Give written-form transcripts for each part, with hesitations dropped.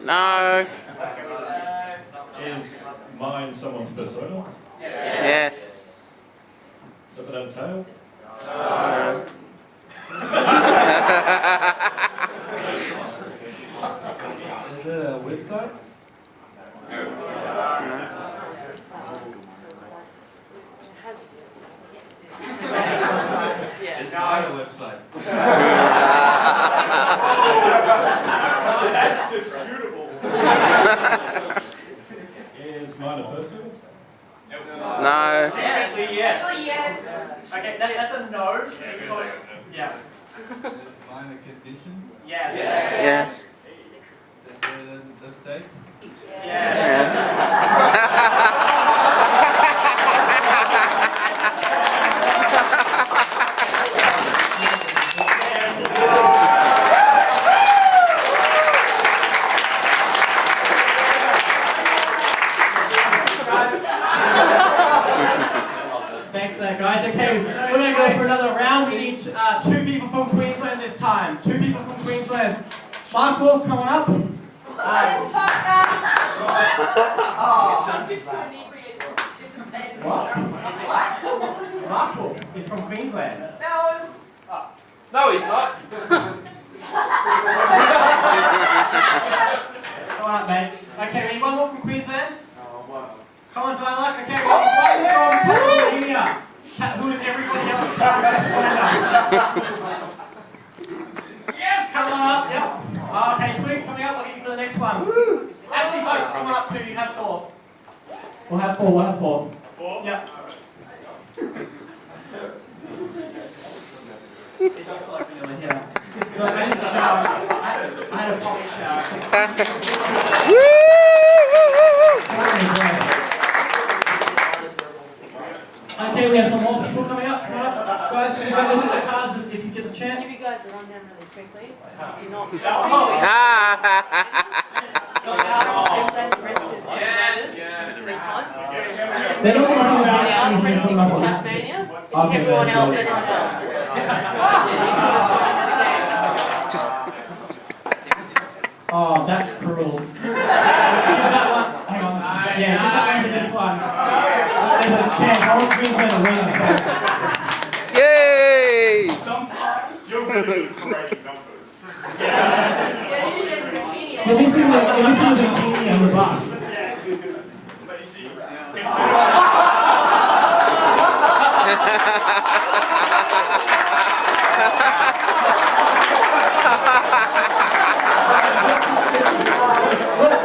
No. Is mine someone's persona? Yes. Does it have a tail? No. Is it a website? Is mine a website? That's disputable. Is mine a fursuit? No. Definitely yes. Actually, yes. Okay, that's a no. Because, yeah. Is mine a convention? Yes. Yes. Is it the state? Yes. Thanks for that, guys. Okay, we're going to go for another round. We need 2 people from Queensland this time. 2 people from Queensland. Mark Wolf, come on up. Mark Wolf is from Queensland. No, he's not. Come on up, mate. Okay, we need 1 more from Queensland. Come on, dialogue. Okay, one from Tasmania. Who is everybody else? Yes! Come on up, yep. Okay, Twig's coming up. I'll get you for the next one. Woo! Actually, both come on up too. You have 4. We'll have 4. Yep. It does feel like vanilla here. It's good. I didn't shower. I had a pop shower. Okay, we have some more people coming up. Come on up. Guys, please have a look at the cards if you get the chance. If you guys are on them really quickly, you're not. They're not Everybody else, friendly from Tasmania. Everyone else, everyone else. Oh, that's cruel. Give that one. Hang on. Yeah, give that one to this one. There's a chance. I want Queensland to win us. Yay! Sometimes you're really good at creating numbers. Let me see the bikini and the bus. So you see,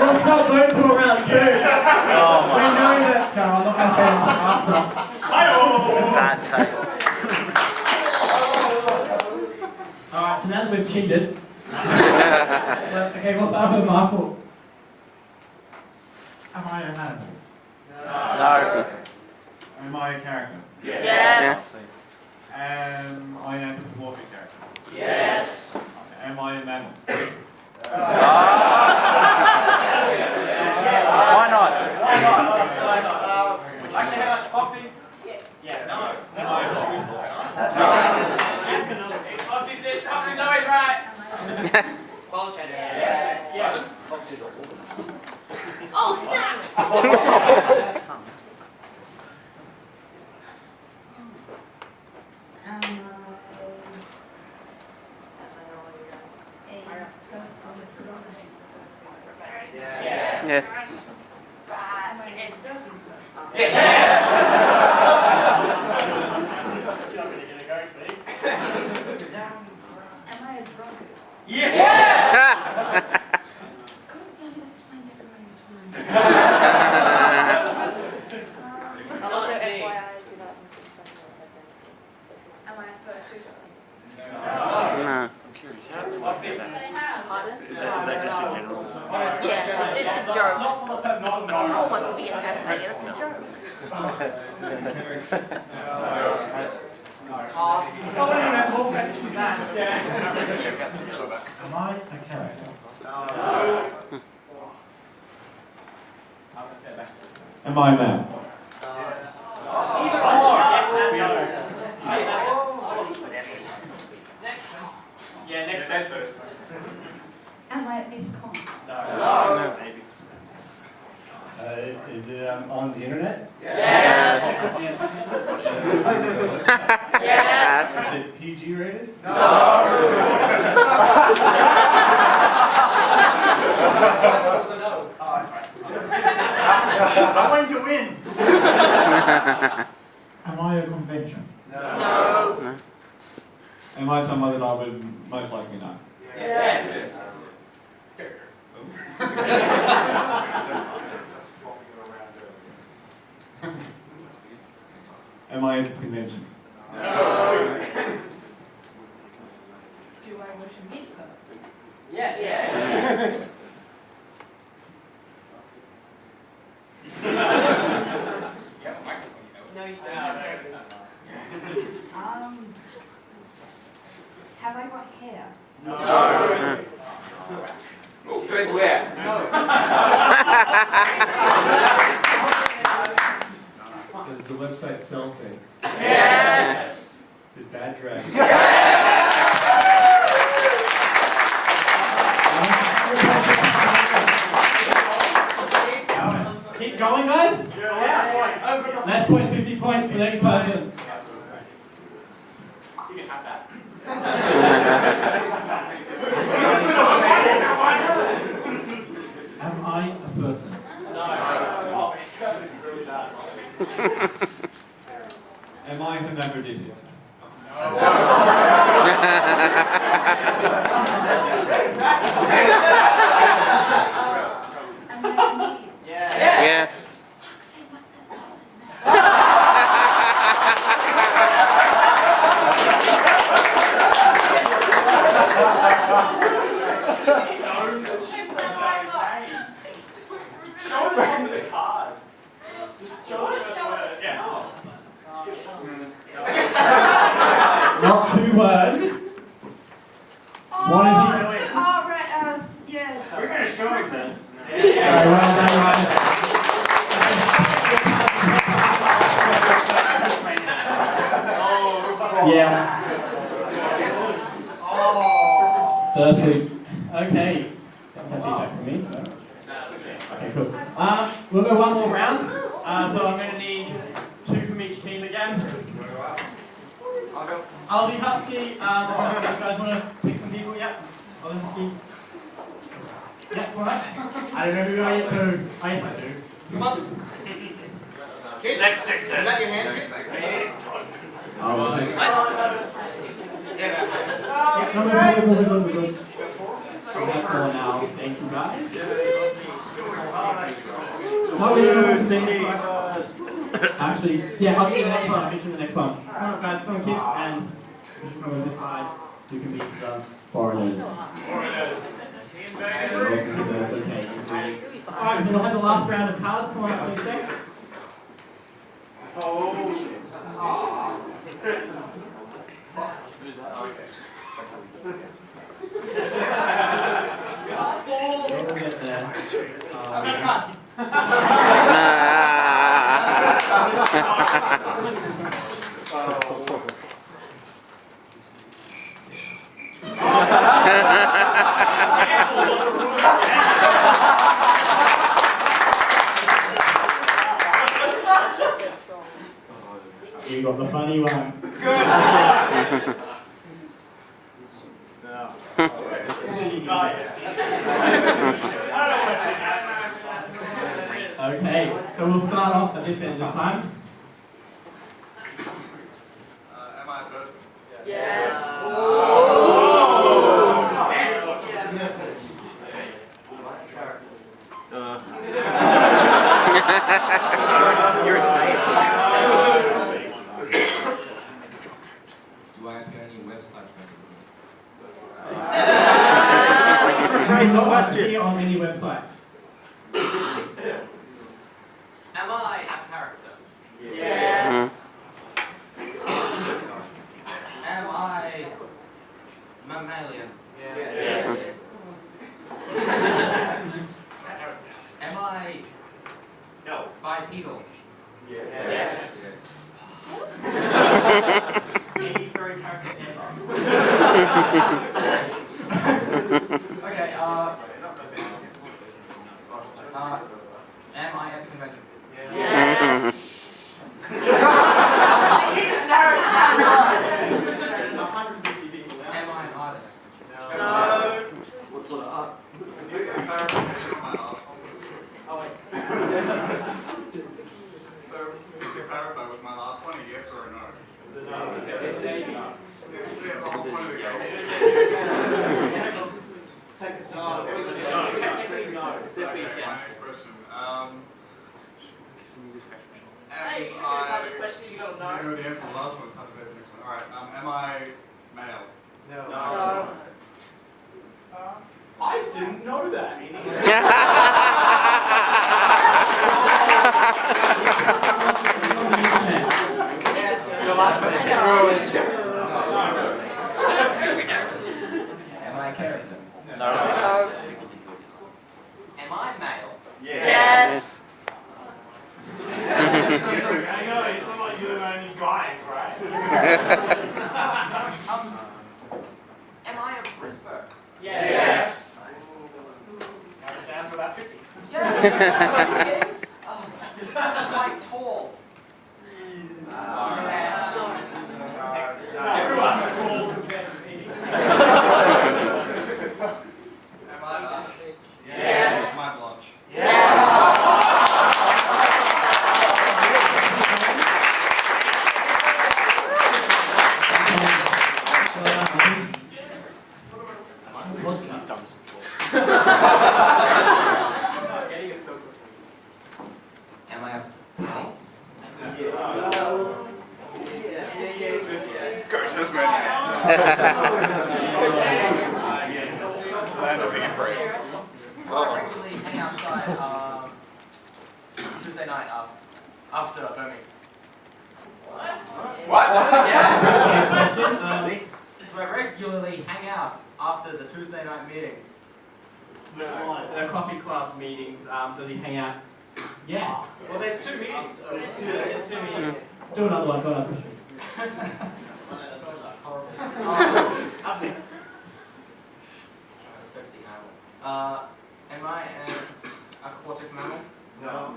Let's not go to around 2. We know that. No, I'm not going to say it after. Bad tail. Alright, so now that we've cheated. Okay, we'll start with Michael. Am I a man? No. Am I a character? Yes. Am I an anthropomorphic character? Yes. Am I a mammal? Why not? Actually, how about Foxy? Yes. No. Am I a choice? Foxy says Foxy's always right. Yes. Oh, snap! Yes. Am I a drunk? God damn it, explains everybody's mind. Also, FYI, do not Am I a first shooter? No. Is that just your general? Yeah, it's a joke. Not for the No one wants to be in Tasmania, it's a joke. Am I a character? Am I a man? either or. Yes and no. Yeah, next person. Am I this con? No. Maybe. Is it on the internet? Yes. Yes. Is it PG rated? I want to win. Am I a convention? No. Am I someone that I would most likely know? Yes. Am I in this convention? Do I want to meet her? Yes. No, you don't have babies. Have I got hair? No. Depends where. Does the website sell things? Yes. Is it bad drag? Keep going, guys. Last point, 50 points for the next person. You can have that. Am I a person? No. Am I hermaphroditic? Am I a comedian? Yes. Fuck's sake, what's that bastard's name? Show it on the card. Just show it. Yeah. Not 2 words. What is he? Oh, right, yeah. We're going to show him this. Very well done, Ryan. Yeah. Firstly, okay. That's a feedback from me. So. Okay, cool. We'll go one more round. So I'm going to need 2 from each team again. Aldi Husky, you guys want to pick some people? Yep. Aldi Husky. Yep, alright. I don't know who I get to. I do. Come on. Next sector. Is that your hand? Oh, okay. Yeah. No, we're good. That's all now. Thank you, guys. What we do is actually, yeah, I'll get you the next one. I'll get you the next one. Come on, guys, come on, kid, and you should come over this side. You can be the foreigners. That's okay. Alright, so we'll have the last round of cards. Come on up, please, sec. We'll get there. You got the funny one. Okay, so we'll start off at this end this time. Am I a person? You're Do I have any websites? You will not be on any websites. Am I a character? Am I mammalian? Yes. Am I bipedal? Yes. Any furry character ever. Okay, artist? No. What sort of art? So, just to clarify, was my last one a yes or a no? It's a Is it the whole point of the game? Technically, no. Okay, my next question. Hey, Am part of the I... question you don't You know. know the answer to the last one, that's the next one. Alright, am I male? No. I didn't know that. Am I a character? No. Am I male? Yes. I know, it's not like you're the only guys, right? Am I a whisper? Yes. Down to about 50. Yeah. Am I tall? Everyone's tall compared to me. Am I an artist? Yes. Am I blotch? He's done this before. Getting it so quickly. Am I a face? Go Tasmania! Land of the Emperor. I regularly hang outside Tuesday night after Birmingham. What? Do I regularly hang out after the Tuesday night meetings? The coffee club meetings, does he hang out? Yes. Well, there's 2 meetings. So There's two meetings. Do another one, go another question. Am I an aquatic mammal? No.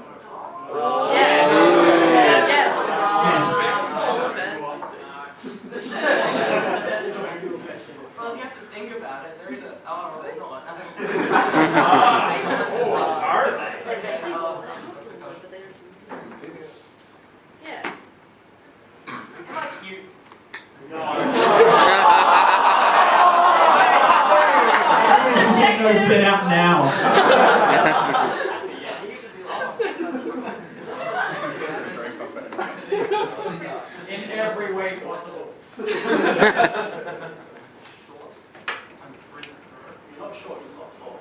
Yes. Yes. Well, you have to think about it. They're either are or they're not. Oh, are they? Okay, Yeah. am I cute? Get out now. In every way possible. Short. I'm pretty. You're not short, you're not tall.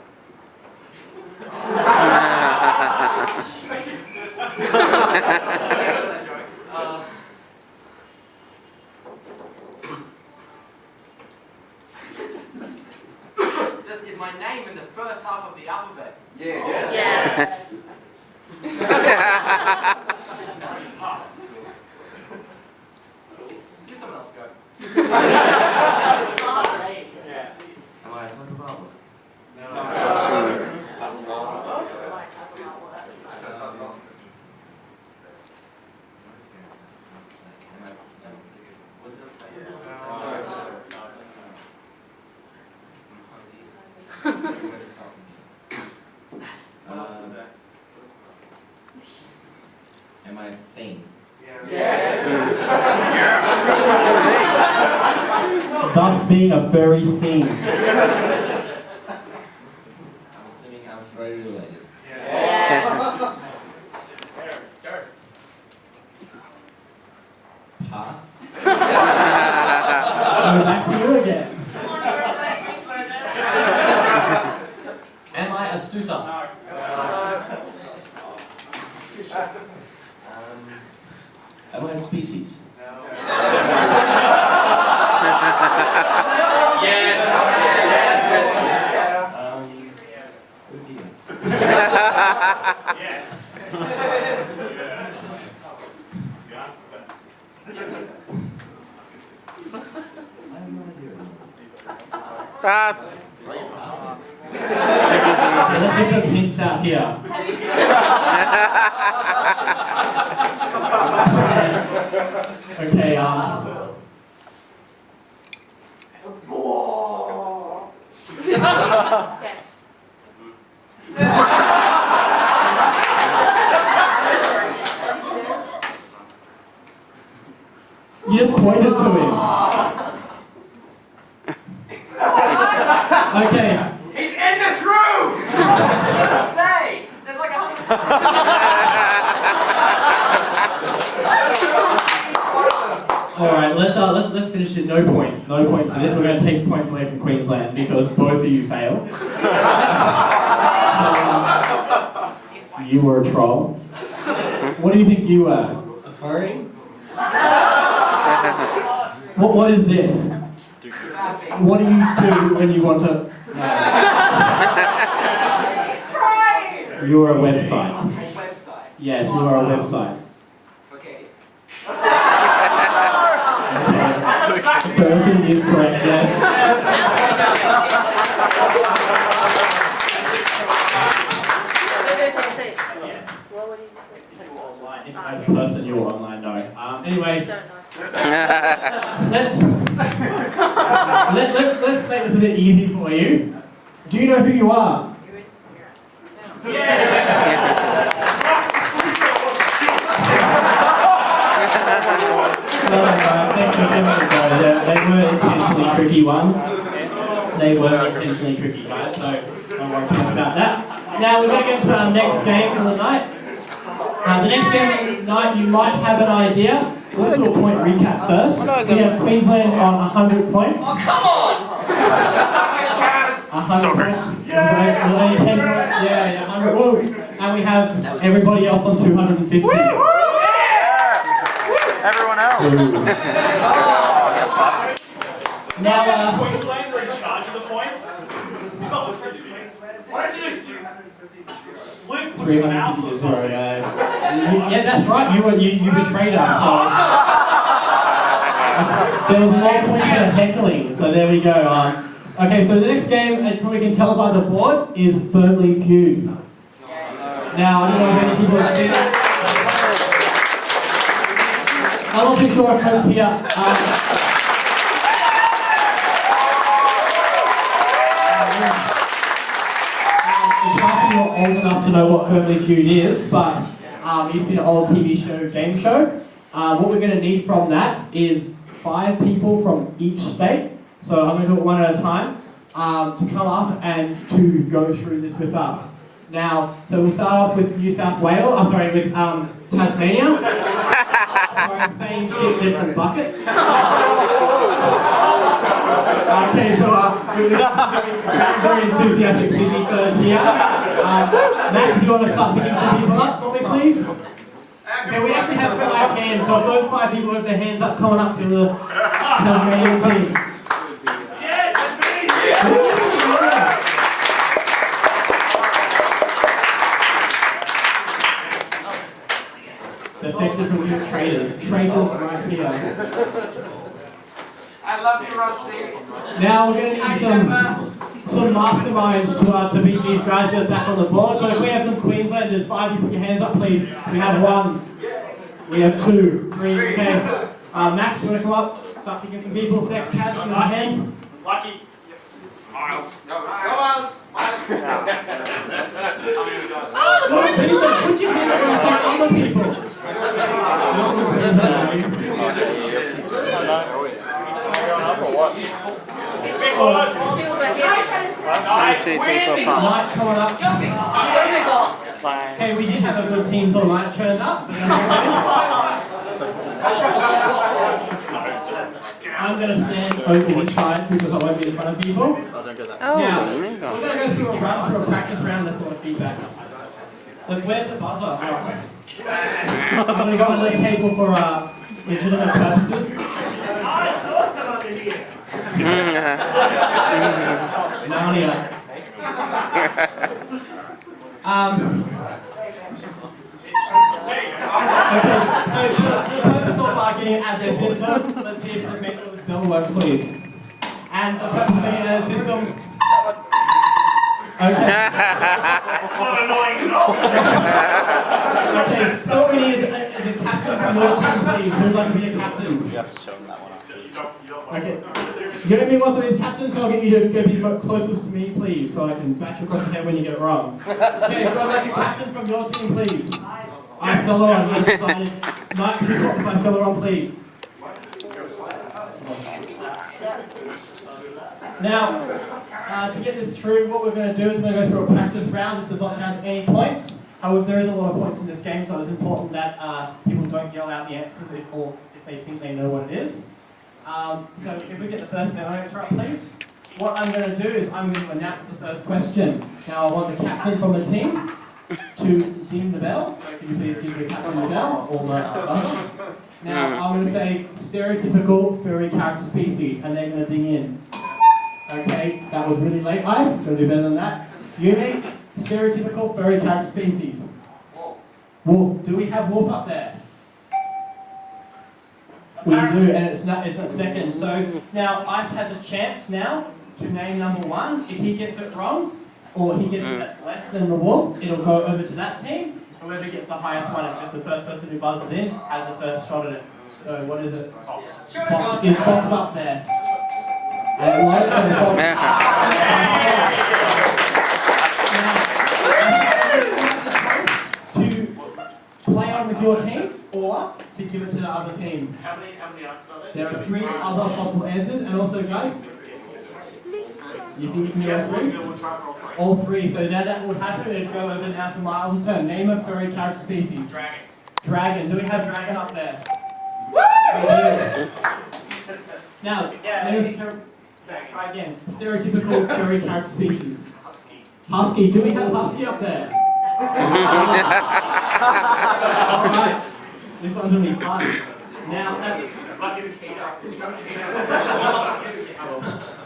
This is my name in the first half of the alphabet. Yes. Parts. Give someone else a go. Yeah. Am I a soccer ball? Am I a thing? Thus being a furry thing. I'm assuming I'm furry related. Yes. Go. Pass. Back to you again. Am I a suitor? No. Am I a species? Yes. Oh dear. Yes. I have no idea. Pass. Let's get some hints out here. Okay, Okay. You just pointed to him. Okay. He's in this room! Say! There's like 100. Alright, let's finish it. No points. No points for this. We're going to take points away from Queensland because both of you failed. So, you were a troll. What do you think you were? A furry? What is this? What do you do when you want to... You are a website. Website. Yes, you are a website. Okay. Broken is correct, yes. What would you think? As a person, you're online, no. Anyway, Don't know. let's make this a bit easy for you. Do you know who you are? They were intentionally tricky ones. They were intentionally tricky, guys, so don't worry too much about that. Now we're going to get to our next game of the night. The next game of the night, you might have an idea. Let's do a point recap first. We have Queensland on 100 points. Oh, come on! 100 points. Only 10 points. Yeah, 100. Woo! And we have everybody else on 250. Everyone else. Now, Queensland are in charge of the points. He's not listening to me. Why don't you just slip with the mouse 350 or to something? 0. Yeah, that's right. You betrayed us. So there was no point for heckling. So there we go. Okay, so the next game, as you probably can tell by the board, is Firmly Feud. Now, I don't know if many people have seen it. I'm not too sure if folks here. You're old enough to know what Firmly Feud is, but it used to be an old TV show, game show. What we're going to need from that is 5 people from each state. So I'm going to do it one at a time to come up and to go through this with us. Now, so we'll start off with New South Wales. With Tasmania. Sorry, same shit, different bucket. Okay, so very enthusiastic Sydney first here. Max, do you want to start picking some people up for me, please? Okay, we actually have 5 hands, so if those 5 people have their hands up, coming up to the Tasmanian team. Yes, that's me! Defective from you traitors. Traitors right here. I love you, Rusty. Now we're going to need some masterminds to beat these guys, get back on the board. So if we have some Queenslanders, 5, you put your hands up please. We have 1. We have 2, 3, okay. Max, you want to come up? Start picking some people. Sec, Kaz, give us a hand. Lucky. Miles. Go, Miles. Put your hand up and say other people. Big boss. People back here. Light coming up. Oh my God. Okay, we did have a good team till Light turned up. I'm going to stand over this side because I won't be in front of people. Now, we're going to go through a practice round, that's a lot of feedback. Look, where's the buzzer? I'm going to go on the table for legitimate purposes. It's awesome up in here. Narnia. Okay, so for the purpose of getting it at their system, let's see if you make sure this bell works, please. And the purpose of getting it at the system. Okay. It's not annoying at all. Okay, so what we need is a captain from your team, please. Who'd like to be a captain? You have to show them that one after. You don't Okay. You're going to be one of these captains, so I'll get you to go be closest to me, please, so I can bash you across the head when you get it wrong. Okay, I'd like a captain from your team, please. Celeron, yes, decided. Mike, can you swap with my Celeron, please? Now, to get this through, what we're going to do is we're going to go through a practice round. This does not count any points. However, there is a lot of points in this game, so it's important that people don't yell out the answers if they think they know what it is. So if we get the first answer up, please. What I'm going to do is I'm going to announce the first question. Now I want the captain from the team to ding the bell. So can you please give the captain the bell or the buzzer? Now I'm going to say stereotypical furry character species, and they're going to ding in. Okay, that was really late, Ice. Going to do better than that. Yumi, stereotypical furry character species. Wolf. Do we have wolf up there? We do, and it's not second. So now Ice has a chance now to name number one. If he gets it wrong, or he gets it less than the wolf, it'll go over to that team. Whoever gets the highest one, it's just the first person who buzzes in has the first shot at it. So what is it? Fox. Fox. Is Fox up there? And why is it Fox? To play on with your team, or to give it to the other team. How many answers are There are 3 other possible answers, and also, guys, you think you can get all 3? All 3. So now that would happen, it'd go over now to Miles' turn. Name a furry character species. Dragon. Dragon. Do we have dragon up there? Woo! Now, try again. Stereotypical furry character species. Husky. Do we have husky up there? Alright. This one's gonna be fun. Now,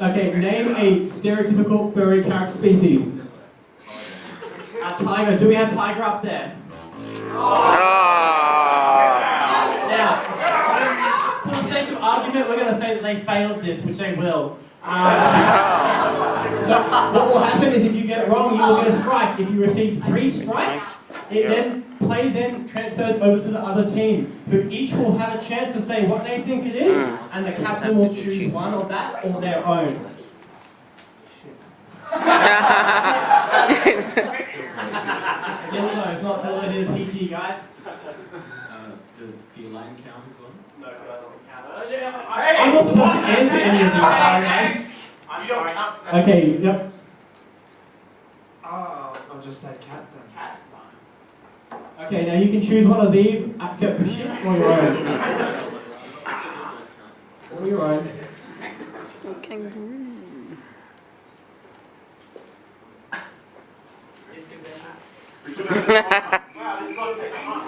okay, name a stereotypical furry character species. Tiger. Do we have tiger up there? Now, for the sake of argument, we're going to say that they failed this, which they will. So what will happen is if you get it wrong, you will get a strike. If you receive 3 strikes, play then transfers over to the other team, who each will have a chance to say what they think it is, and the captain will choose one of that or their own. Yellow is not till it is PG, guys. Does feline count as well? No, it doesn't count. I'm not supposed to answer any of these, guys. I'm sorry. Okay, yep. I'll just say cat then. Cat. Okay, now you can choose one of these, except for shit, or your own. Or your own. Kangaroo. Wow, this got to take time.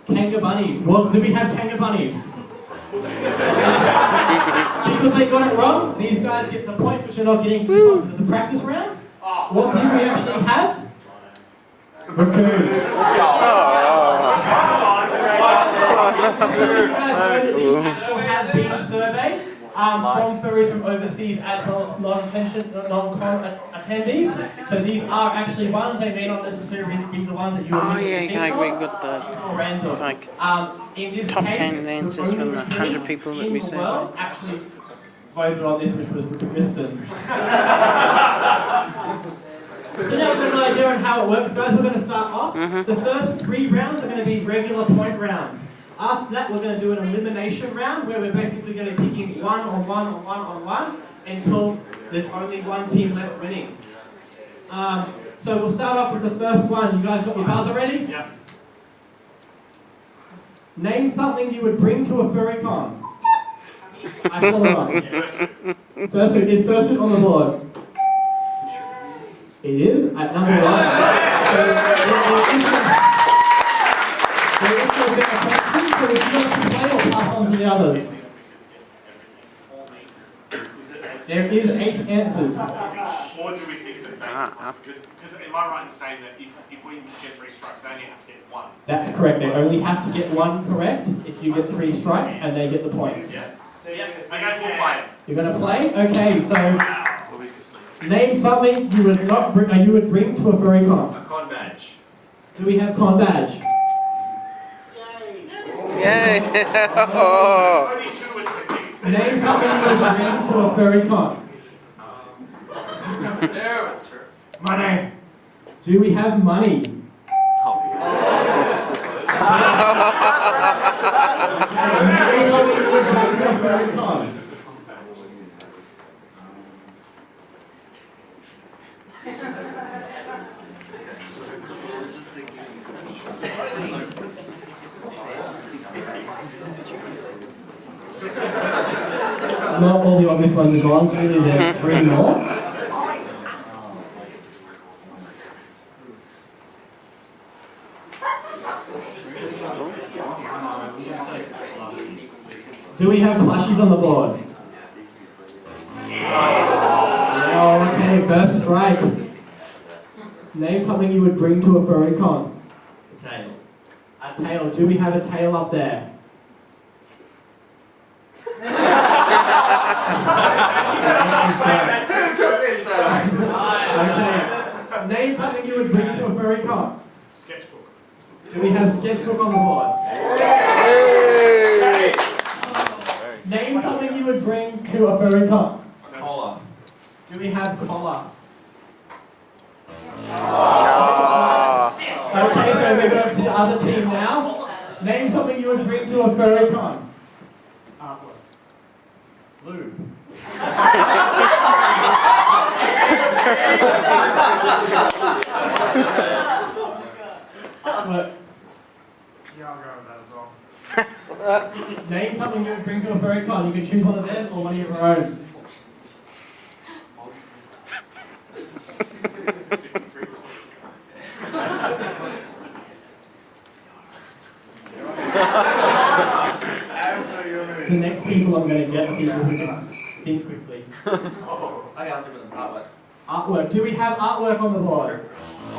Kanga bunnies. Well, do we have kanga bunnies? Because they got it wrong, these guys get the points which they're not getting for this one, because it's a practice round. What did we actually have? Raccoon. You guys know that these actually have been surveyed from furries from overseas as well as non-con attendees. So these are actually ones, they may not necessarily be the ones that you would think of. Or random. In this Top case, 10 answers from the 100 people that we in the world surveyed. actually voted on this, which was Kristen. So now we've got an idea on how it works, guys. We're going to start off. The first 3 rounds are going to be regular point rounds. After that, we're going to do an elimination round where we're basically going to be picking 1 on 1 on 1 on 1 until there's only one team left winning. So we'll start off with the first one. You guys got your buzzer ready? Yeah. Name something you would bring to a furry con. I saw it wrong. Fursuit. Is fursuit on the board? It is at number 1. So there is a bit of question, so would you like to play or pass on to the others? There is 8 answers. Or do we pick the fake? Because am I right in saying that if we get 3 strikes, they only have to get 1? That's correct. They only have to get 1 correct if you get 3 strikes, and they get the points. Yeah. So yes, okay, we'll play it. You're going to play? Okay, so name something you would not bring, you would bring to a furry con. A con badge. Do we have con badge? Yay! Yay! Only two attendees. Name something you would bring to a furry con. That's true. Money. Do we have money? Name something you would bring to a furry con. Not all the obvious ones are gone, clearly there's 3 more. Do we have plushies on the board? Oh, okay, first strike. Name something you would bring to a furry con. A tail. A tail. Do we have a tail up there? Okay. Name something you would bring to a furry con. Sketchbook. Do we have sketchbook on the board? Name something you would bring to a furry con. Collar. Do we have collar? Ah. Okay, so we're going to the other team now. Name something you would bring to a furry con. Artwork. Lube. What? Yeah, I'll go with that as well. Name something you would bring to a furry con. You can choose one of theirs or one of your own. The next people I'm going to get are people who can think quickly. Okay, I'll stick with them. Artwork. Artwork. Do we have artwork on the board? No!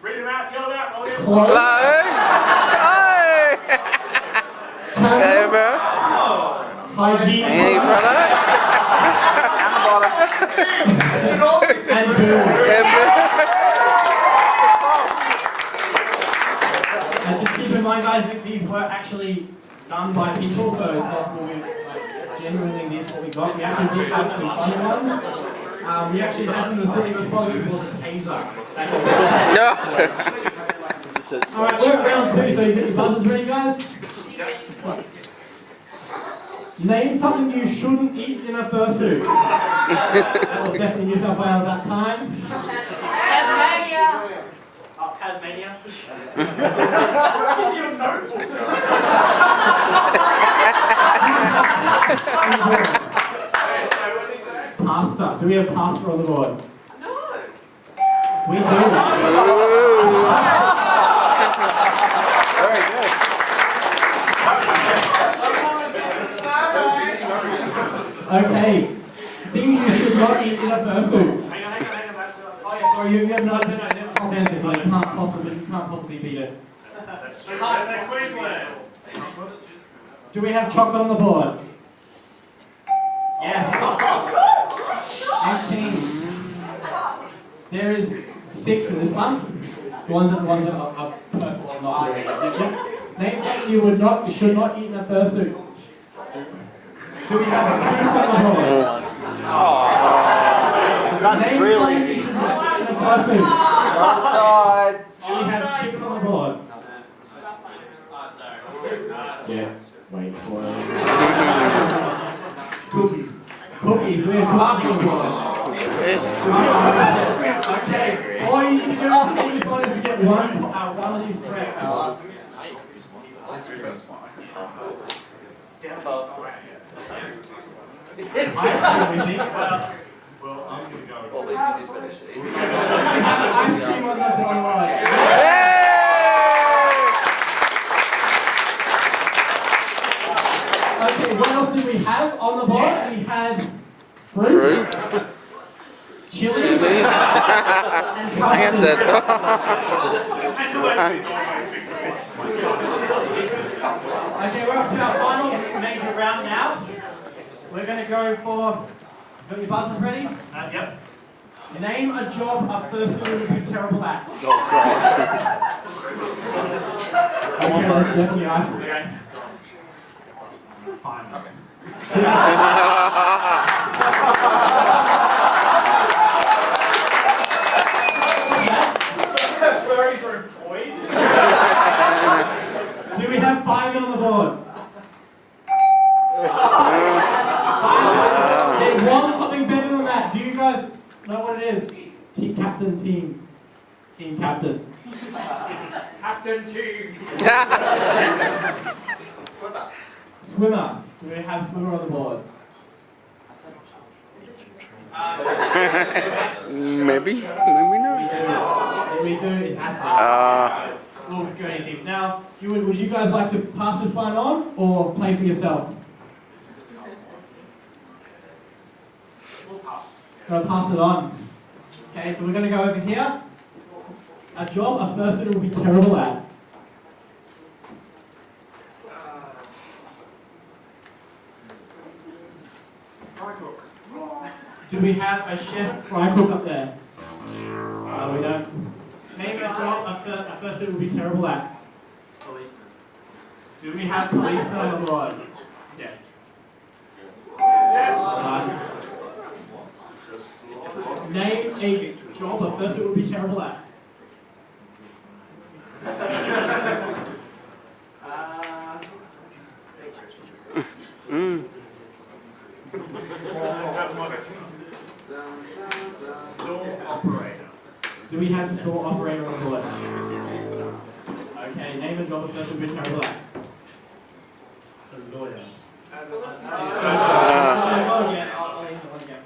Read them out, yell it out, roll it out. Clothes, camera, hygiene, Hey, brother. and booze. And just keep in mind, guys, that these were actually done by people, so it's possible we genuinely this is what we got. We actually did have some funny ones. We actually had some of the silly responses called taser. No! Alright, we're at round 2, so you get your buzzers ready, guys? Name something you shouldn't eat in a fursuit. That was definitely New South Wales that time. Tasmania. Oh, Tasmania. Your notes. Pasta. Do we have pasta on the board? No. We do. Very good. Okay. Things you should not eat in a fursuit. Hang on, that's Oh yeah, sorry, you have no top answers, like you can't possibly beat it. That's Queensland. Do we have chocolate on the board? Yes. 18. There is 6 in this one. The ones that are purple and not red. Yep. Name something you should not eat in a fursuit. Do we have soup on the board? Name something you should not eat in a fursuit. Do we have chips on the board? Yeah. Wait for it. Cookies. Cookies. Do we have cookies on the board? Okay. All you need to do in this one is to get one of these correct. Well, I'm going to go. Well, leave this finish. Ice cream on this online. Okay, what else did we have on the board? We had fruit, chili, and I said, Okay, we're up to our final major round now. We're going to go for, got your buzzers ready? Yep. Name a job a person would be terrible at. Oh, God. Okay, that's definitely nice. Okay. Fine. Okay. Furries are employed. Do we have 5 men on the board? 5 men? There was something better than that. Do you guys know what it is? Team captain, team captain. Captain team. Swimmer. Do we have swimmer on the board? Maybe not. If we do, it's athlete. We'll go easy. Now, would you guys like to pass this one on or play for yourself? We'll pass. Gonna pass it on. Okay, so we're gonna go over here. A job a person will be terrible at. Fry cook. Do we have a chef fry cook up there? We don't. Name a job a person will be terrible at. Policeman. Do we have policemen on the board? Yeah. Name a job a person will be terrible at. Store operator. Do we have store operator on the board? Okay, name a job a person will be terrible at. A lawyer. I'll answer one again.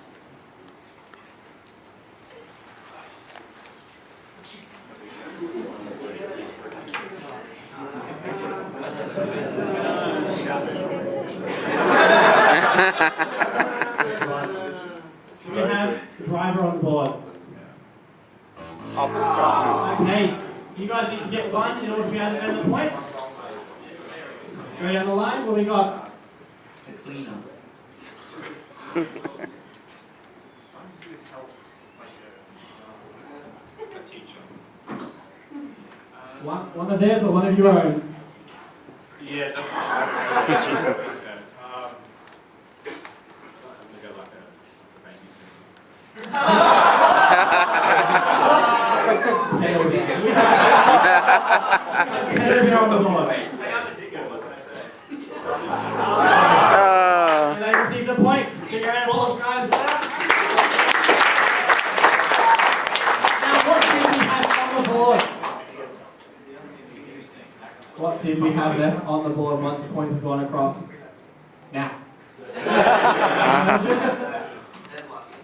Do we have driver on board? Okay, you guys need to get one in order to be able to earn the points. Go down the line, what we got? A cleaner. Something to do with health. Like a teacher. One of theirs or one of your own? Yeah, that's fine. Go like a babysitter. Taylor on the board. And they receive the points. Get your hand wallets, guys. Now, what did we have on the board? What did we have left on the board once the points have gone across? Now.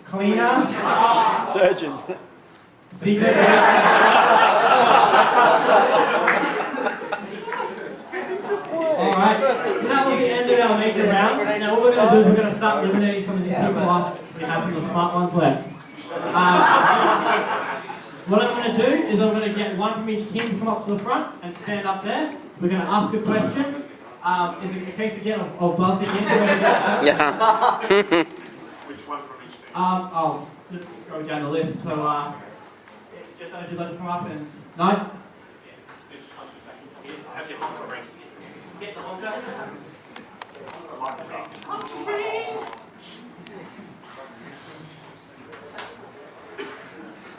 Cleaner. Surgeon. Secret. Alright, so that was the end of our major round. Now what we're going to do is we're going to start eliminating some of these people off. We have some of the smart ones left. What I'm going to do is I'm going to get one from each team to come up to the front and stand up there. We're going to ask a question. Is it a case again of buzzing in? Yeah. Which one from each team? Let's just go down the list. So, just would you like to come up and... No? Have your honker ring. Get the honker.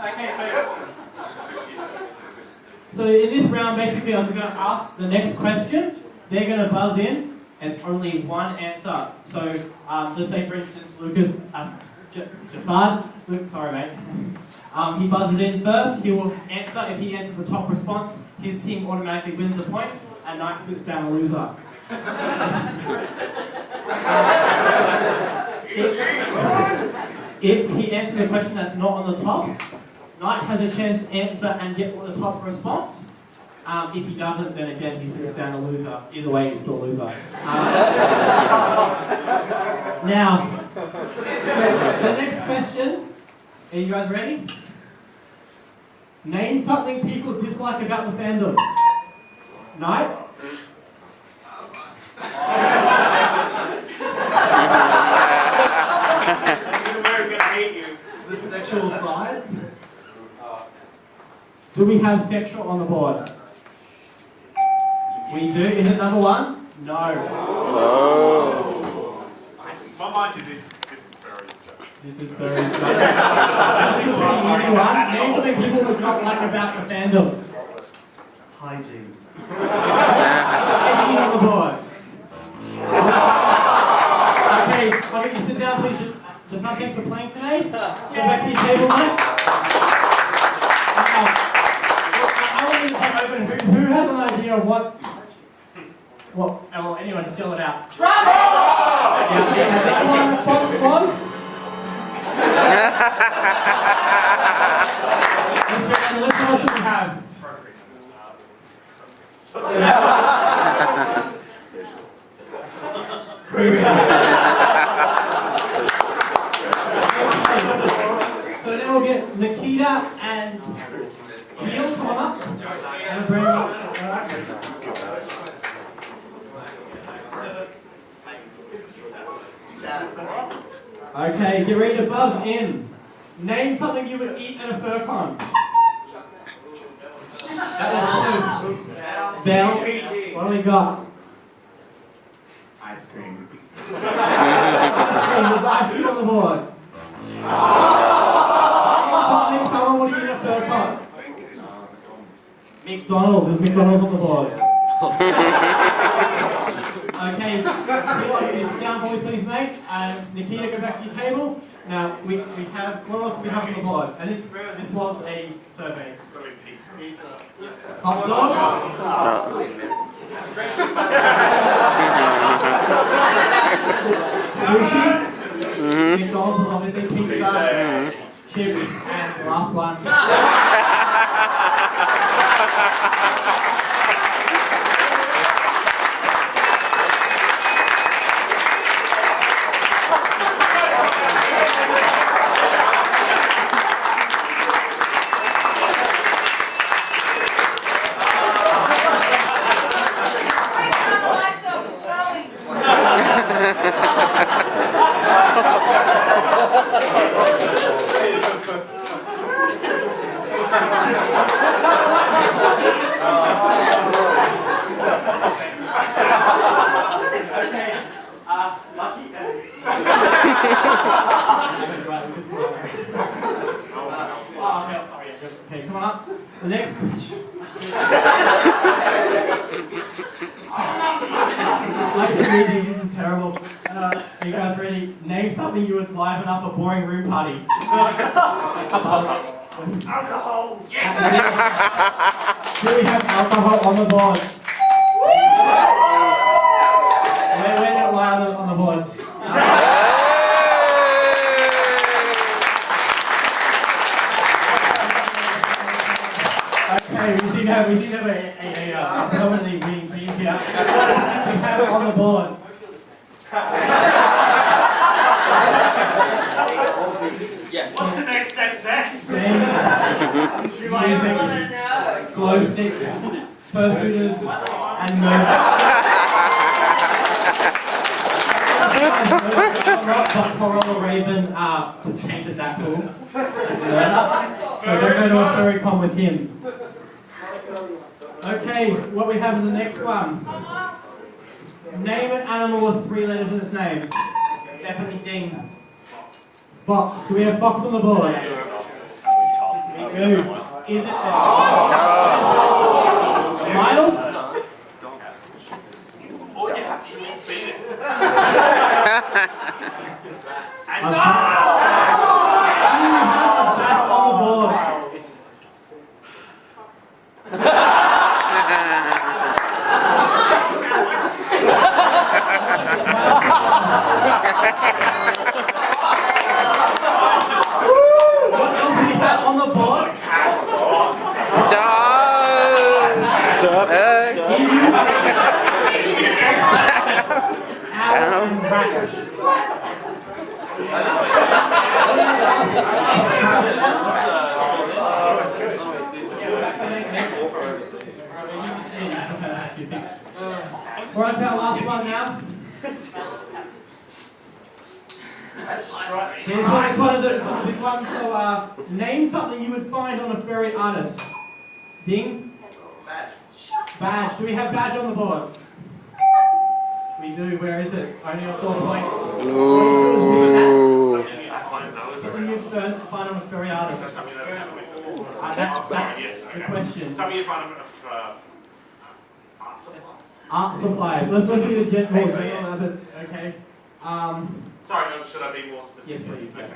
Okay, so in this round, basically, I'm just going to ask the next question. They're going to buzz in, and only one answer. So, let's say, for instance, Lucas, Jasad, sorry, mate. He buzzes in first. He will answer. If he answers the top response, his team automatically wins the points, and Knight sits down a loser. If he answers the question that's not on the top, Knight has a chance to answer and get the top response. If he doesn't, then again he sits down a loser. Either way, he's still a loser. Now, the next question. Are you guys ready? Name something people dislike about the fandom. Knight? American hate you. The sexual side? Do we have sexual on the board? We do. Is it number 1? No. Oh. Mind you, this is very joke. This is very good. This is a pretty easy one. Name something people would not like about the fandom. Hygiene. Hygiene on the board. Okay, I'll get you to sit down, please. Just thanks for playing today. Go back to your table, mate. I want you to take open. Who has an idea of what? Oh, anyone, just yell it out. Bravo! Yeah, anyone what it was? Let's see what we have. So then we'll get Nikita and Neil, come on up. And bring Okay, get ready to buzz in. Name something you would eat at a FurCon. That was close. Bell, what do we got? Ice cream. There's ice cream on the board. Name someone what do you eat at a FurCon? McDonald's. There's McDonald's on the board. Okay, you sit down for me, please, mate. Nikita, go back to your table. Now we have what else do we have on the board? And this was a survey. It's got to be pizza. Hot dog. Sushi. McDonald's, obviously pizza, chips, and the last one. Okay, come on up. The next question. This is terrible. Are you guys ready? Name something you would liven up a boring room party. Alcohol! Yes! Do we have alcohol on the board? Where did it lie on the board? Okay, we seem to have a permanently winning team here. We have it on the board. What's an XXX? Music, glow sticks, fursuiters, and but Corolla Raven painted that tool. So don't go to a furry con with him. Okay, what we have is the next one. Name an animal with 3 letters in its name. Definitely ding. Fox. Do we have fox on the board? We do. Is it Miles? All you have to do is beat it. And on the board. What else we have on the board? Dogs. Owl and rat. We're on to our last one now. Here's one of the big ones. So, name something you would find on a furry artist. Ding? Badge. Do we have badge on the board? We do. Where is it? Only on 4 points. Ooh. Something you find on a furry artist. That's the question. Something you find of art supplies. Art supplies. Let's be the more general of it. Okay. Sorry, no, should I be more specific? Yes, please. Yes.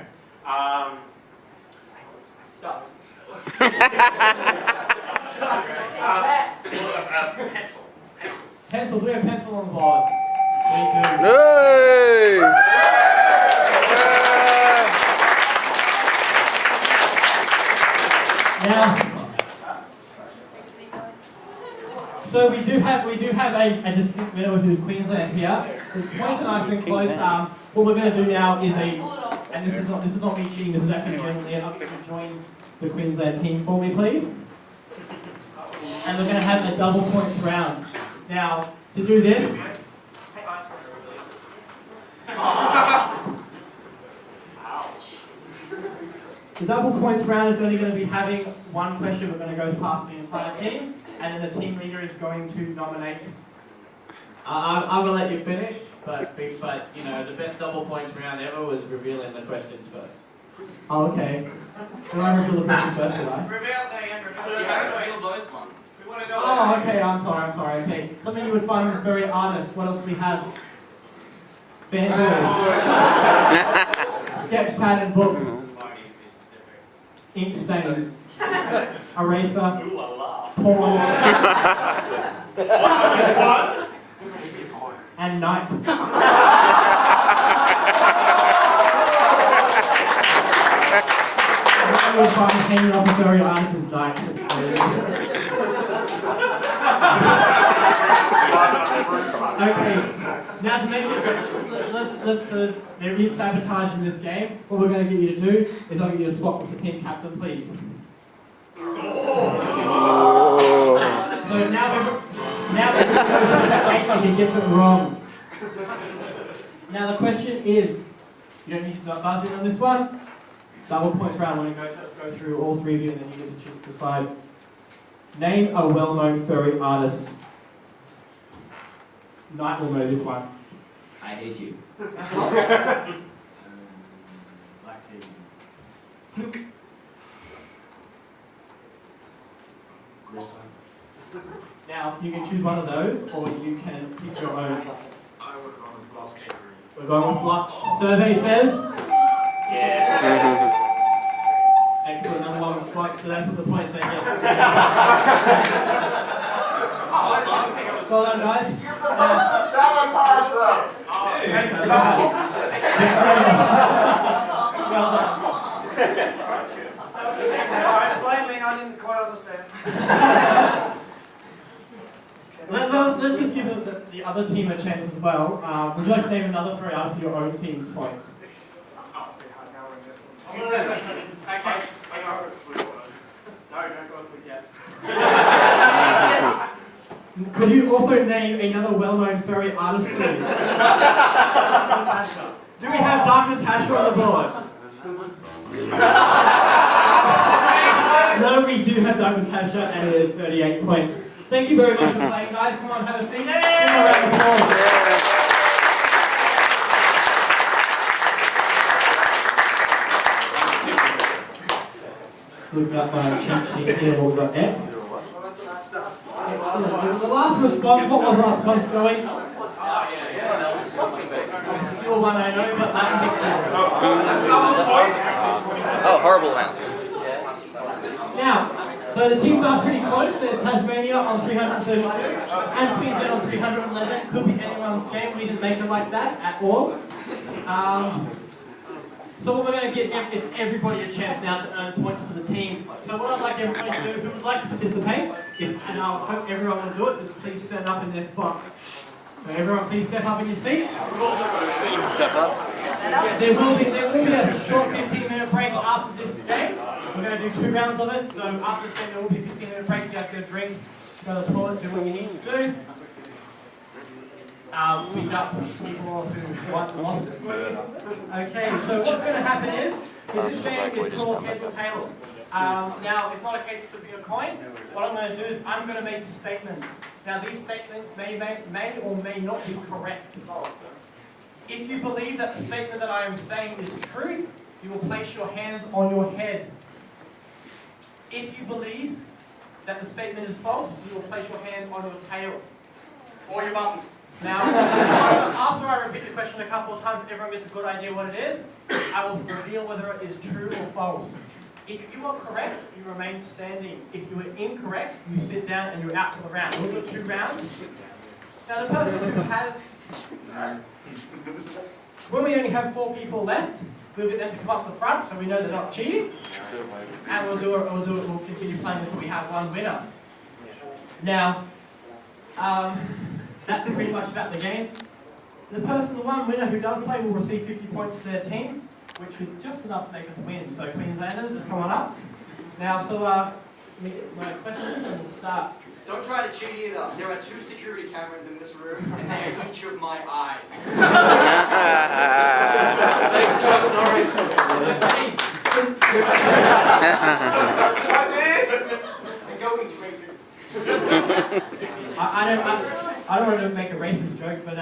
Okay. Pencil. Pencils. Pencil. Do we have pencil on the board? We do. Hey! Now, so we do have a distinct winner who's Queensland here. The points are nice and close. What we're going to do now is and this is not me cheating. This is actually genuinely. I'm going to join the Queensland team for me, please. And we're going to have a double points round. Now, to do this. The double points round is only going to be having one question we're going to go past the entire team, and then the team leader is going to nominate. I will let you finish, but you know the best double points round ever was revealing the questions first. Oh, okay. Do I reveal the question first, do I? You haven't revealed those ones. Oh, okay. I'm sorry. Okay. Something you would find in a furry artist. What else do we have? Fan toys. Sketch pad and book. Ink stains. Eraser. Porn. And night. You'll find hanging off a furry artist is night. Okay, now to make it, there is sabotage in this game. What we're going to get you to do is I'll get you to swap with the team captain, please. So now he gets it wrong. Now the question is, you don't need to buzz in on this one. Double points round. I'm going to go through all 3 of you, and then you get to decide. Name a well-known furry artist. Knight will know this one. I hate you. Black tea. Now, you can choose one of those, or you can pick your own. I would have gone with Blotch. We're going with Blotch. Survey says? Yeah. Excellent, number 1 was Blotch, so that's what the points they get. Well done, guys. You're supposed to sabotage them! Well done. Blame me, I didn't quite understand. Let's just give the other team a chance as well. Would you like to name another furry artist for your own team's points? Oh, it's a bit hard now when this one. Okay. I go with Flute. No, don't go with Flute yet. Could you also name another well-known furry artist, please? Natasha. Do we have Dark Natasha on the board? No, we do have Dark Natasha, and it is 38 points. Thank you very much for playing, guys. Come on, have a seat. Give them a round of applause. Looking up my cheat sheet here, what we've got next. The last response, what was the last response, Joey? Obscure one, I know, but that makes sense. Oh, horrible house. Now, so the teams are pretty close. There's Tasmania on 332 and Queensland on 311. Could be anyone's game. We didn't make it like that at all. So what we're going to get is everybody a chance now to earn points for the team. So what I'd like everybody to do, who would like to participate, is, and I hope everyone will do it, is please stand up in their spot. So everyone please step up in your seat. Step up. There will be a short 15-minute break after this game. We're going to do 2 rounds of it. So after this game there will be a 15-minute break. You guys go drink, go to the toilet, do what you need to do. We've got people who want lost it. Okay, so what's going to happen is this game is called Heads or Tails. Now, it's not a case of flipping a coin. What I'm going to do is I'm going to make statements. Now, these statements may or may not be correct. If you believe that the statement that I am saying is true, you will place your hands on your head. If you believe that the statement is false, you will place your hand on your tail. Or your bum. Now, after I repeat the question a couple of times, everyone gets a good idea what it is. I will reveal whether it is true or false. If you are correct, you remain standing. If you are incorrect, you sit down and you're out for the round. We'll do 2 rounds. Now, the person who has... When we only have 4 people left, we'll get them to come up the front so we know they're not cheating. And we'll continue playing until we have 1 winner. Now, that's pretty much about the game. The 1 winner who does play will receive 50 points to their team, which is just enough to make us win. So Queenslanders, come on up. Now, so my question will start. Don't try to cheat either. There are 2 security cameras in this room, and they are each of my eyes. Thanks, Chuck Norris. And go each way. I don't want to make a racist joke, but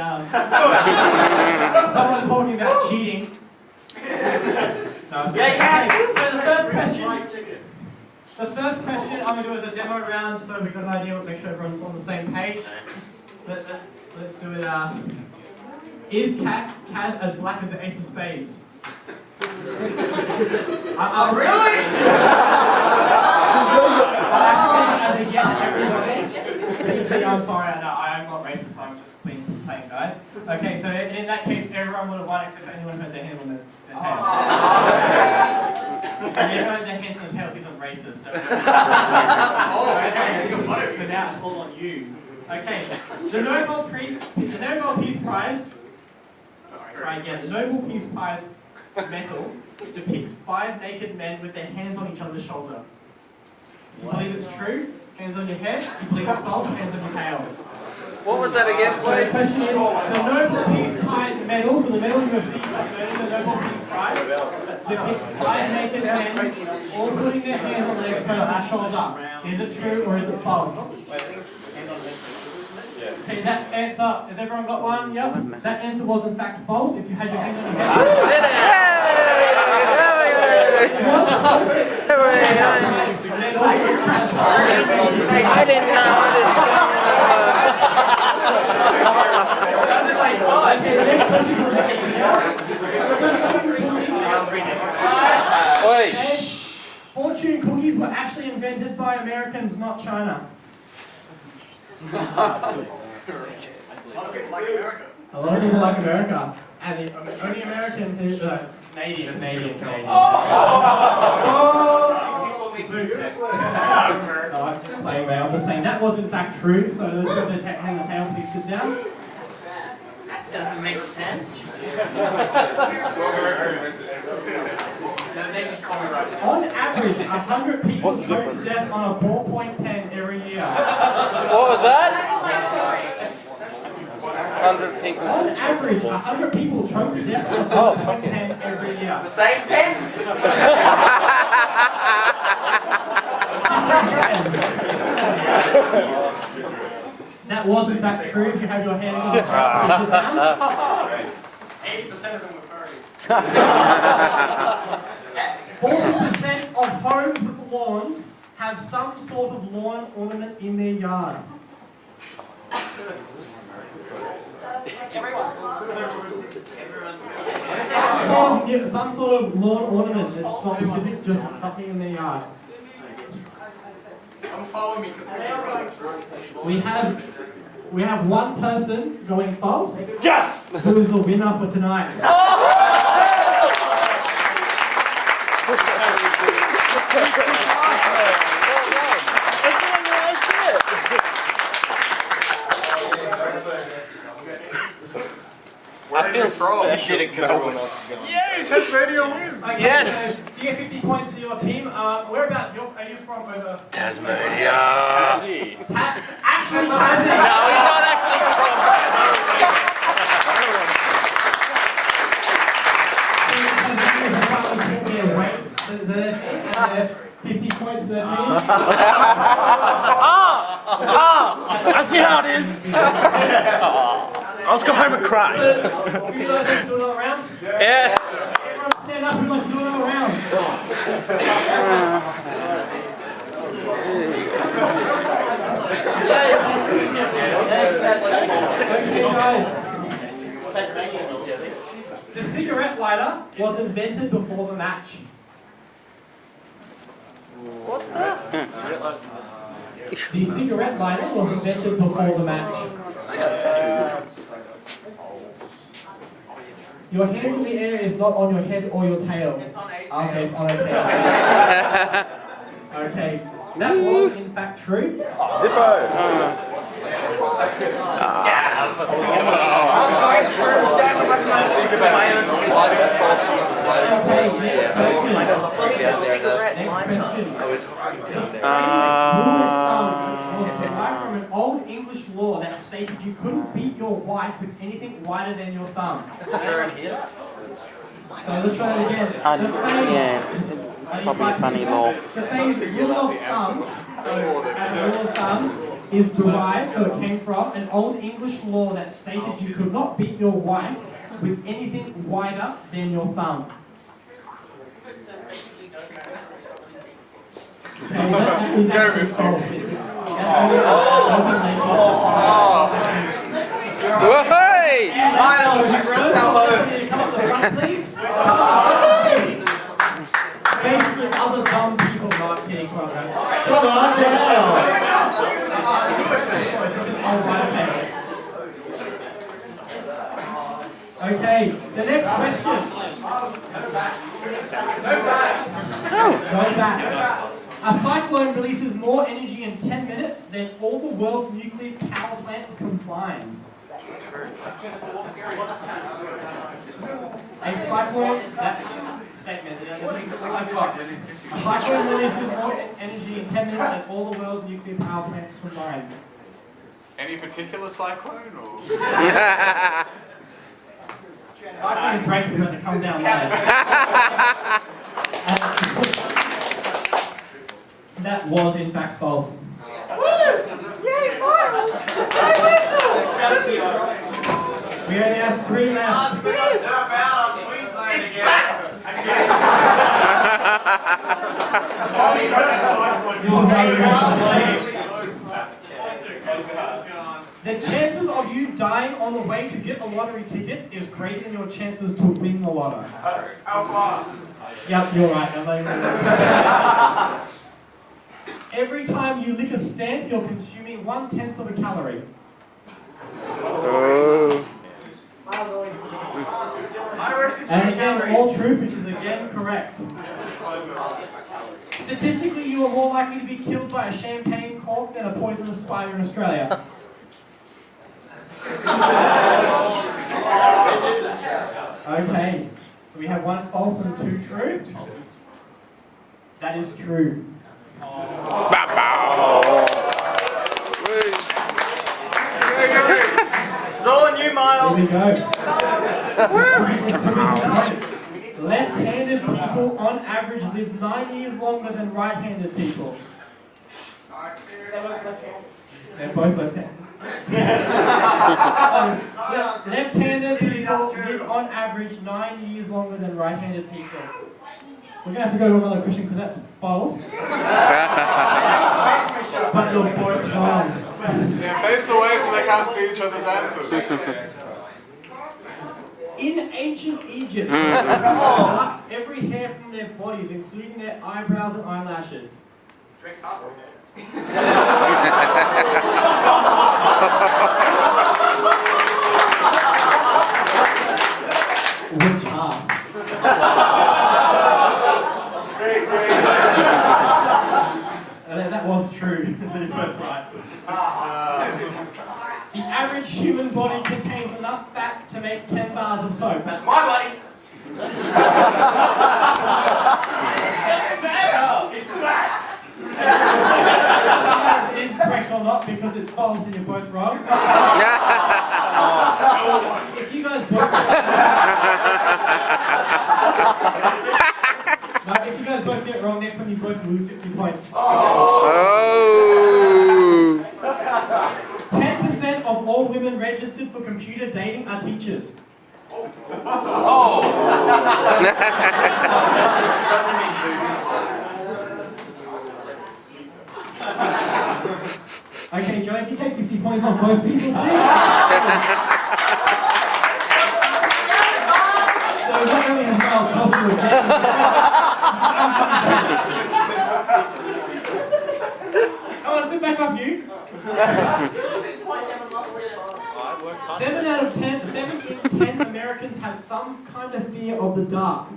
someone talking about cheating. No, so the first question I'm going to do is a demo round, so we've got an idea, we'll make sure everyone's on the same page. Let's do it. Is Kaz as black as the Ace of Spades? Really? As a yes, everybody. I'm sorry, I'm not racist, so I'm just playing guys. Okay, so in that case, everyone would have won except for anyone who had their hand on their tail. And anyone who had their hands on the tail isn't racist. So now it's all on you. Okay, the Nobel Peace Prize. Try again. The Nobel Peace Prize medal depicts 5 naked men with their hands on each other's shoulder. You believe it's true? Hands on your head. You believe it's false? Hands on your tail. What was that again, So the please? question is, the Nobel Peace Prize medal, so the medal you have received, the Nobel Peace Prize, depicts 5 naked men all putting their hands on their person's shoulder. Is it true or is it false? Okay, that answer, has everyone got one? Yep. That answer was in fact false if you had your hands on your head. I didn't know this. Okay, fortune cookies were actually invented by Americans, not China. A lot of people like America. A lot of people like America. And the only American who's Canadian. Oh! No, I'm just playing, mate. I'm just playing. That was in fact true, so let's go to the hand the tail, please sit down. That doesn't make sense. No, they just call me right. On average, 100 people choke to death on a ballpoint pen every year. What was that? 100 people. On average, 100 people choke to death on a ballpoint pen every year. The same pen? That wasn't that true if you had your hands on the ground. 80% of them were furries. 40% of homes with lawns have some sort of lawn ornament in their yard. Some sort of lawn ornament. It's not specific, just something in their yard. Don't follow me because We have one person going false. Yes! Who is the winner for tonight? I feel I did it because everyone else is going to. Yay! Tasmania wins! Okay, Yes! So you get 50 points to your team. Whereabouts are you from over? Tasmania. Actually, Tassie. No, he's not actually They're 50 I see how it is. I'll just go home and cry. Would you guys like to do another round? Yes. Everyone stand up, who'd like to do another round? Okay, guys. The cigarette lighter was invented before the match. The cigarette lighter was invented before the match. Your hand in the air is not on your head or your tail. It's on a Okay, it's on a tail. Okay, that was in fact true. Okay, next question. Next was derived from an old English law that stated you couldn't beat your wife with anything wider than your thumb. So let's try it again. Probably a funny law. The phrase rule of thumb, rule of thumb is derived, so it came from an old English law that stated you could not beat your wife with anything wider than your thumb. Okay, that is actually false. Whoa-hey! Miles, you rest our homes. Come up the front, please. Basically, other dumb people not kidding. Come on, guys. Come on, it's just an old white man. Okay, the next question. Go back. A cyclone releases more energy in 10 minutes than all the world's nuclear power plants combined. A cyclone, that's statement. A cyclone releases more energy in 10 minutes than all the world's nuclear power plants combined. Any particular cyclone or? Cyclone Drake is going to come down there. That was in fact false. We only have 3 left. The chances of you dying on the way to get a lottery ticket is greater than your chances to win the lotto. Yep, you're right. Every time you lick a stamp, you're consuming 1/10 of a calorie. And again, all true, which is again correct. Statistically, you are more likely to be killed by a champagne cork than a poisonous spider in Australia. Okay, so we have 1 false and 2 true. That is true. It's all on you, Miles. Here we go. Left-handed people on average live 9 years longer than right-handed people. They're both left-handed. Left-handed people live on average 9 years longer than right-handed people. We're going to have to go to another question because that's false. But you're both wrong. Yeah, face away so they can't see each other's answers. In ancient Egypt, people plucked every hair from their bodies, including their eyebrows and eyelashes. Drinks hot. Which are? That was true. You're both right. The average human body contains enough fat to make 10 bars of soap. That's my money. Doesn't matter! It's facts! It is correct or not because it's false and you're both wrong. If you guys both if you guys both get it wrong, next time you both lose 50 points. women registered for computer dating are teachers. Okay, Joe, if you take 50 points on both people, please. So not only has Miles cost you a game, come on, sit back up, you. 7 in 10 Americans have some kind of fear of the dark.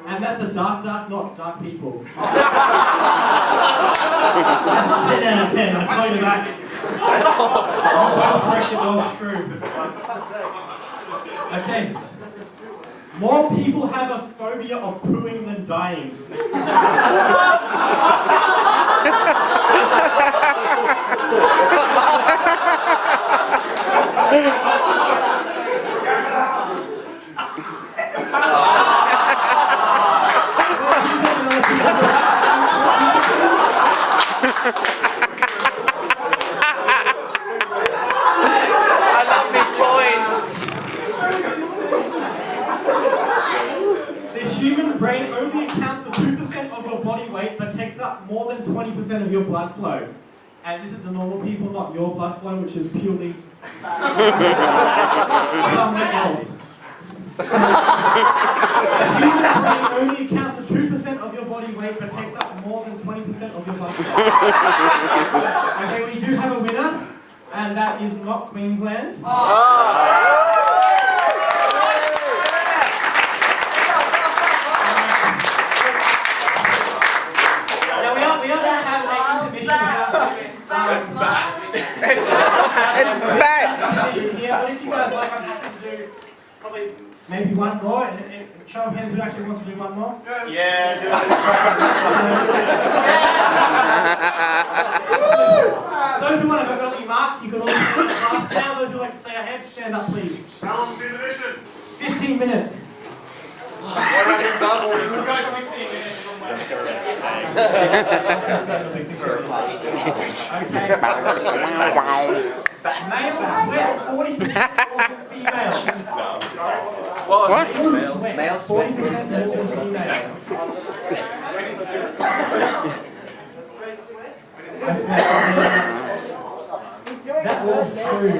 And that's a dark, not dark people. 10 out of 10, I tell you that. Well correct, it was true. Okay. More people have a phobia of pooing than dying. I love big points. The human brain only accounts for 2% of your body weight, but takes up more than 20% of your blood flow. And this is the normal people, not your blood flow, which is purely somewhere else. The human brain only accounts for 2% of your body weight, but takes up more than 20% of your blood flow. Okay, we do have a winner, and that is not Queensland. Now we are going to have an intermission It's bats. It's bats. Here, what if you guys like? I'm happy to do probably maybe one more. And show of hands who actually wants to do one more. Yeah, do Those who want to go early mark, you can all do it fast now. Those who like to say ahead, stand up please. How long do the mission? 15 minutes. What about the example? We'll go 15 minutes from my Okay. Males sweat 40% more than females. What? Males sweat 40% more than females. That was true.